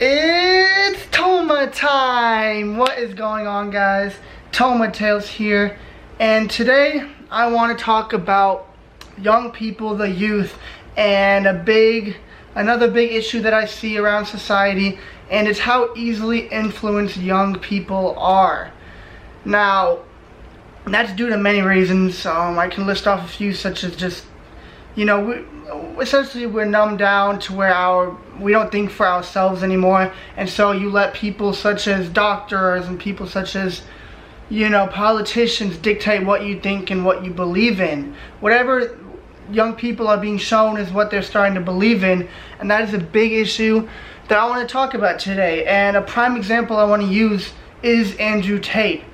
It's Toma time! What is going on, guys? Toma Tales here, and today I want to talk about young people, the youth, and another big issue that I see around society, and it's how easily influenced young people are. Now, that's due to many reasons. I can list off a few, such as just, essentially we're numbed down to where we don't think for ourselves anymore, and so you let people such as doctors and people such as politicians dictate what you think and what you believe in. Whatever young people are being shown is what they're starting to believe in, and that is a big issue that I want to talk about today. And a prime example I want to use is Andrew Tate.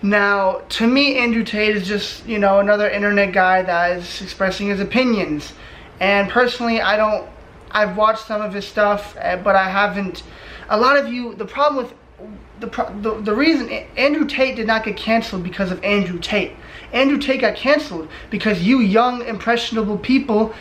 Now, to me, Andrew Tate is just, another internet guy that is expressing his opinions. And personally, I've watched some of his stuff, but I haven't. A lot of you, the problem with, the reason Andrew Tate did not get canceled because of Andrew Tate. Andrew Tate got canceled because you young, impressionable people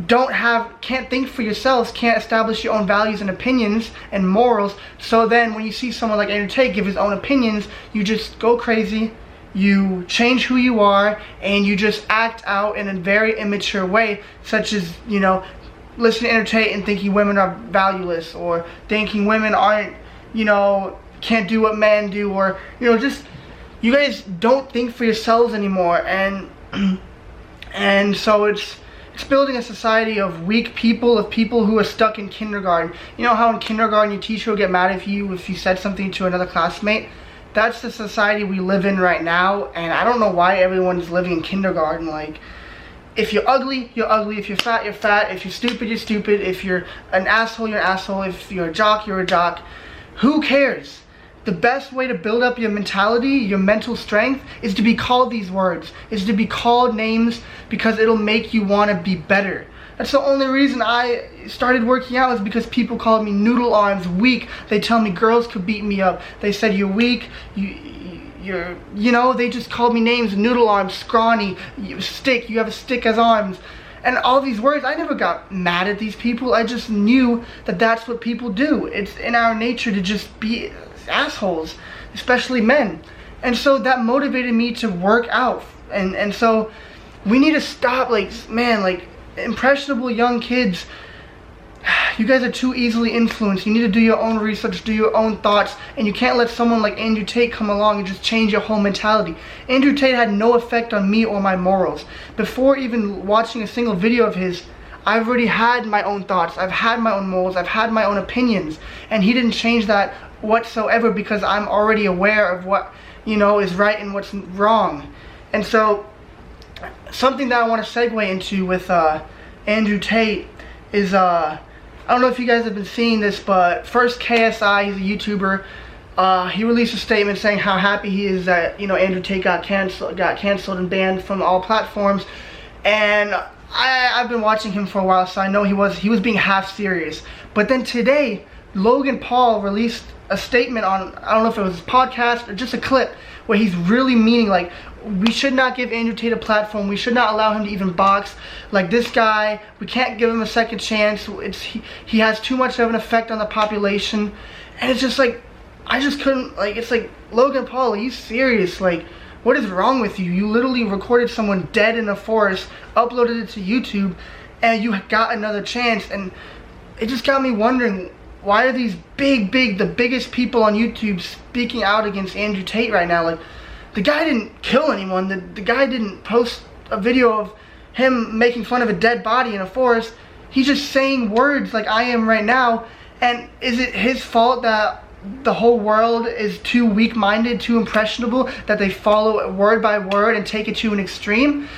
can't think for yourselves, can't establish your own values and opinions and morals. So then when you see someone like Andrew Tate give his own opinions, you just go crazy, you change who you are, and you just act out in a very immature way, such as, listening to Andrew Tate and thinking women are valueless, or thinking women aren't, can't do what men do, or, just, you guys don't think for yourselves anymore. And so it's building a society of weak people, of people who are stuck in kindergarten. You know how in kindergarten your teacher will get mad at you if you said something to another classmate? That's the society we live in right now, and I don't know why everyone's living in kindergarten. Like, if you're ugly, you're ugly. If you're fat, you're fat. If you're stupid, you're stupid. If you're an asshole, you're an asshole. If you're a jock, you're a jock. Who cares? The best way to build up your mentality, your mental strength, is to be called these words, is to be called names, because it'll make you want to be better. That's the only reason I started working out, is because people called me noodle arms, weak. They tell me girls could beat me up. They said you're weak, they just called me names, noodle arms, scrawny, you have a stick as arms. And all these words, I never got mad at these people. I just knew that that's what people do. It's in our nature to just be assholes, especially men. And so that motivated me to work out. And so we need to stop, impressionable young kids, you guys are too easily influenced. You need to do your own research, do your own thoughts, and you can't let someone like Andrew Tate come along and just change your whole mentality. Andrew Tate had no effect on me or my morals. Before even watching a single video of his, I've already had my own thoughts, I've had my own morals, I've had my own opinions, and he didn't change that whatsoever, because I'm already aware of what, is right and what's wrong. And so, something that I want to segue into with Andrew Tate is, I don't know if you guys have been seeing this, but First KSI, he's a YouTuber, he released a statement saying how happy he is that, Andrew Tate got canceled and banned from all platforms. And I've been watching him for a while, so I know he was being half serious. But then today, Logan Paul released a statement on, I don't know if it was his podcast or just a clip, where he's really meaning, like, we should not give Andrew Tate a platform. We should not allow him to even box. Like, this guy, we can't give him a second chance. He has too much of an effect on the population. And it's just like, I just couldn't, it's like, Logan Paul, are you serious? Like, what is wrong with you? You literally recorded someone dead in a forest, uploaded it to YouTube, and you got another chance. And it just got me wondering, why are these the biggest people on YouTube speaking out against Andrew Tate right now? Like, the guy didn't kill anyone. The guy didn't post a video of him making fun of a dead body in a forest. He's just saying words like I am right now. And is it his fault that the whole world is too weak-minded, too impressionable, that they follow word by word and take it to an extreme?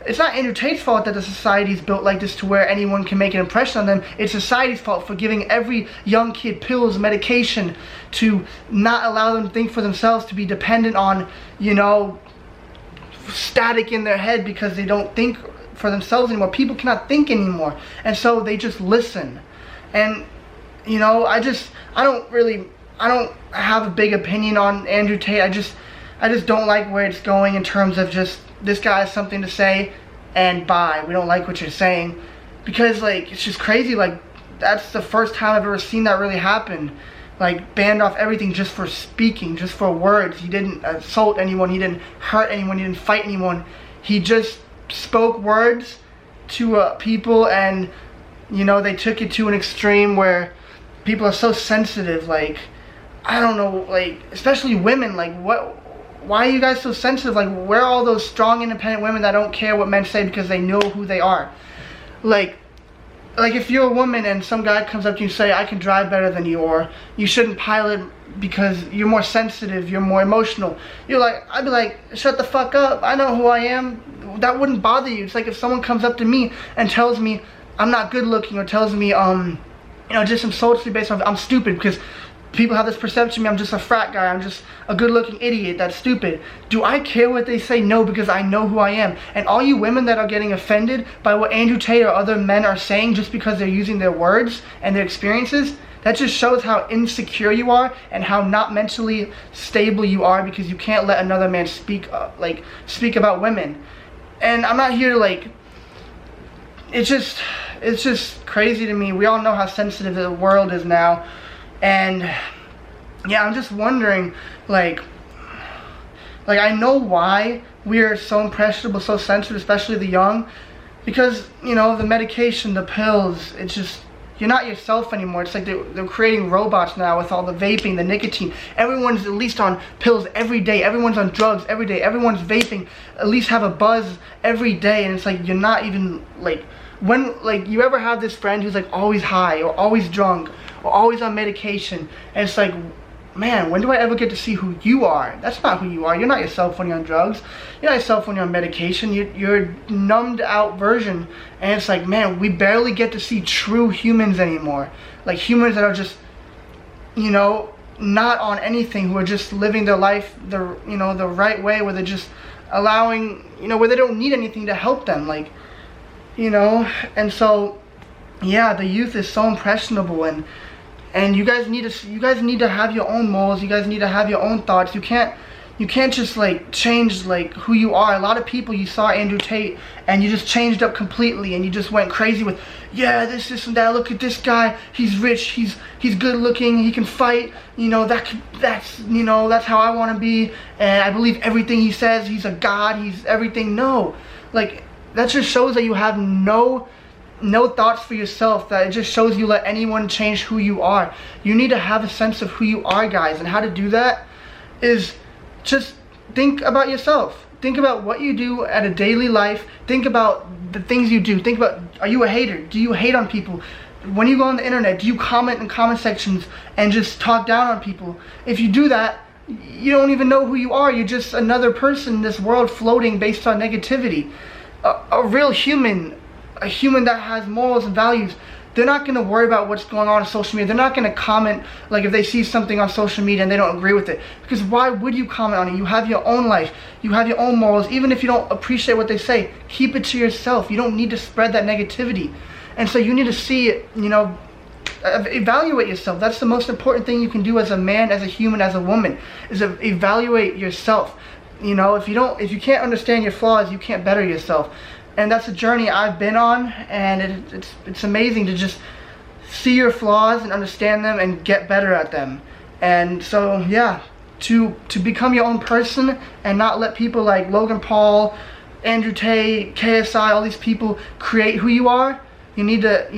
It's not Andrew Tate's fault that the society is built like this to where anyone can make an impression on them. It's society's fault for giving every young kid pills, medication, to not allow them to think for themselves, to be dependent on, static in their head, because they don't think for themselves anymore. People cannot think anymore, and so they just listen. And, I don't have a big opinion on Andrew Tate. I just don't like where it's going in terms of just, this guy has something to say, and bye. We don't like what you're saying. Because, it's just crazy. that's the first time I've ever seen that really happen. Like, banned off everything just for speaking, just for words. He didn't assault anyone, he didn't hurt anyone, he didn't fight anyone. He just spoke words to people, and you know, they took it to an extreme where people are so sensitive. Like, I don't know, like, especially women, like, why are you guys so sensitive? Like, where are all those strong, independent women that don't care what men say because they know who they are? Like if you're a woman and some guy comes up to you and say, I can drive better than you, or you shouldn't pilot because you're more sensitive, you're more emotional. I'd be like, shut the fuck up, I know who I am. That wouldn't bother you. It's like if someone comes up to me and tells me I'm not good looking, or tells me, you know, just insults me based on I'm stupid, because people have this perception of me, I'm just a frat guy, I'm just a good-looking idiot that's stupid. Do I care what they say? No, because I know who I am. And all you women that are getting offended by what Andrew Tate or other men are saying just because they're using their words and their experiences, that just shows how insecure you are and how not mentally stable you are, because you can't let another man speak about women. And I'm not here to, like, it's just crazy to me. We all know how sensitive the world is now. And yeah, I'm just wondering, like I know why we're so impressionable, so sensitive, especially the young, because, you know, the medication, the pills, it's just, you're not yourself anymore. It's like they're creating robots now with all the vaping, the nicotine. Everyone's at least on pills every day. Everyone's on drugs every day. Everyone's vaping, at least have a buzz every day. And it's like, you're not even, like, when, like, you ever have this friend who's like always high or always drunk or always on medication, and it's like, man, when do I ever get to see who you are? That's not who you are. You're not yourself when you're on drugs. You're not yourself when you're on medication. You're a numbed out version. And it's like, man, we barely get to see true humans anymore. Like, humans that are just, you know, not on anything, who are just living their life the right way, where they're just allowing, you know, where they don't need anything to help them, like, you know. And so yeah, the youth is so impressionable, and you guys need to have your own morals. You guys need to have your own thoughts. You can't just, like, change, like, who you are. A lot of people, you saw Andrew Tate and you just changed up completely, and you just went crazy with, yeah, this and that. Look at this guy, he's rich, he's good looking, he can fight, you know, that's how I want to be, and I believe everything he says, he's a god, he's everything. No, like, that just shows that you have no thoughts for yourself. That it just shows you let anyone change who you are. You need to have a sense of who you are, guys, and how to do that is just think about yourself. Think about what you do at a daily life. Think about the things you do. Think about, are you a hater? Do you hate on people? When you go on the internet, do you comment in comment sections and just talk down on people? If you do that, you don't even know who you are. You're just another person in this world floating based on negativity. A real human, a human that has morals and values, they're not going to worry about what's going on social media. They're not going to comment, like, if they see something on social media and they don't agree with it. Because why would you comment on it? You have your own life. You have your own morals. Even if you don't appreciate what they say, keep it to yourself. You don't need to spread that negativity. And so you need to see it, you know, evaluate yourself. That's the most important thing you can do as a man, as a human, as a woman, is evaluate yourself. You know, if you can't understand your flaws, you can't better yourself. And that's a journey I've been on, and it's amazing to just see your flaws and understand them and get better at them. And so yeah, to become your own person and not let people like Logan Paul, Andrew Tate, KSI, all these people create who you are. You need to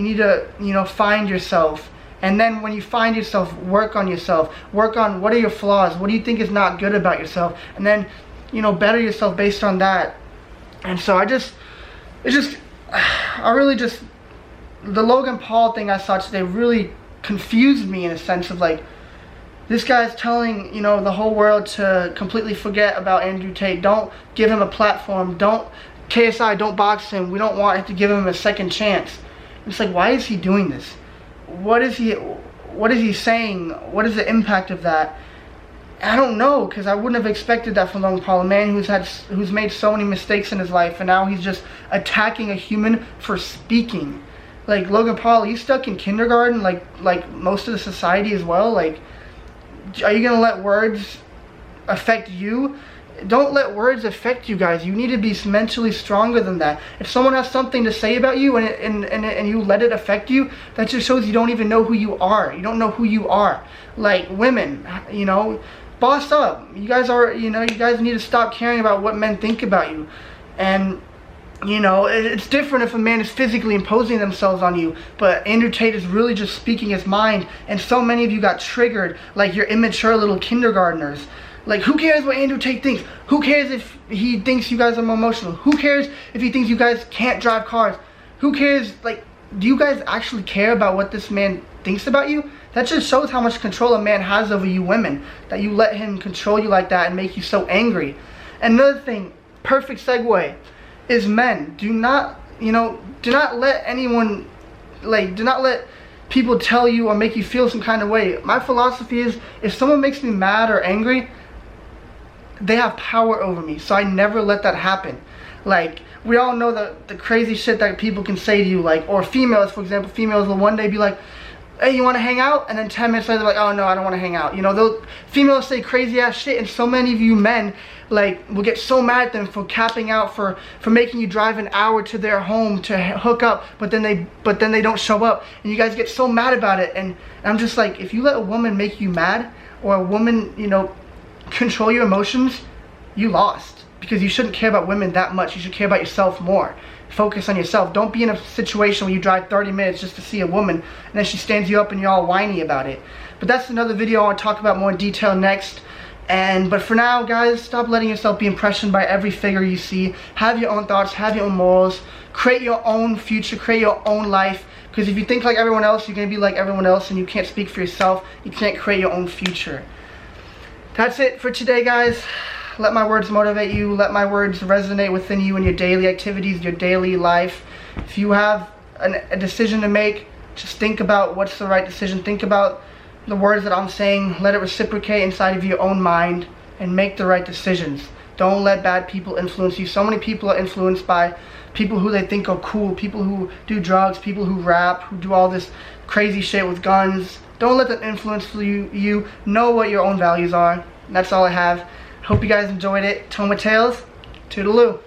you know, find yourself. And then when you find yourself, work on yourself. Work on what are your flaws, what do you think is not good about yourself, and then, you know, better yourself based on that. And so I really just, the Logan Paul thing I saw today really confused me, in a sense of, like, this guy's telling, you know, the whole world to completely forget about Andrew Tate. Don't give him a platform. KSI, don't box him. We don't want to give him a second chance. It's like, why is he doing this? What is he saying? What is the impact of that? I don't know, because I wouldn't have expected that from Logan Paul, a man who's made so many mistakes in his life, and now he's just attacking a human for speaking. Like, Logan Paul, are you stuck in kindergarten like most of the society as well? Like, are you gonna let words affect you? don't let words affect you guys. You need to be mentally stronger than that. If someone has something to say about you and you let it affect you, that just shows you don't even know who you are. You don't know who you are. Like women, you know, boss up. You guys are, you know, you guys need to stop caring about what men think about you. And you know, it's different if a man is physically imposing themselves on you, but Andrew Tate is really just speaking his mind, and so many of you got triggered like you're immature little kindergartners. Like, who cares what Andrew Tate thinks? Who cares if he thinks you guys are emotional? Who cares if he thinks you guys can't drive cars? Who cares? Like, do you guys actually care about what this man thinks about you? That just shows how much control a man has over you women, that you let him control you like that and make you so angry. And another thing, perfect segue, is men. Do not let anyone, like, do not let people tell you or make you feel some kind of way. My philosophy is, if someone makes me mad or angry, they have power over me, so I never let that happen. Like, we all know the crazy shit that people can say to you, like, or females, for example, females will one day be like, hey, you want to hang out? And then 10 minutes later, they're like, oh no, I don't want to hang out. You know, those females say crazy ass shit, and so many of you men, like, will get so mad at them for capping out, for making you drive an hour to their home to hook up, but then they don't show up, and you guys get so mad about it. And I'm just like, if you let a woman make you mad, or a woman, you know, control your emotions, you lost. Because you shouldn't care about women that much. You should care about yourself more. Focus on yourself. Don't be in a situation where you drive 30 minutes just to see a woman and then she stands you up and you're all whiny about it. But that's another video I want to talk about more in detail next. But for now, guys, stop letting yourself be impressioned by every figure you see. Have your own thoughts, have your own morals, create your own future, create your own life. Because if you think like everyone else, you're going to be like everyone else, and you can't speak for yourself. You can't create your own future. That's it for today, guys. Let my words motivate you. Let my words resonate within you in your daily activities, your daily life. If you have a decision to make, just think about what's the right decision. Think about the words that I'm saying. Let it reciprocate inside of your own mind and make the right decisions. Don't let bad people influence you. So many people are influenced by people who they think are cool, people who do drugs, people who rap, who do all this crazy shit with guns. Don't let them influence you. Know what your own values are. And that's all I have. Hope you guys enjoyed it. Toma Tales, toodaloo.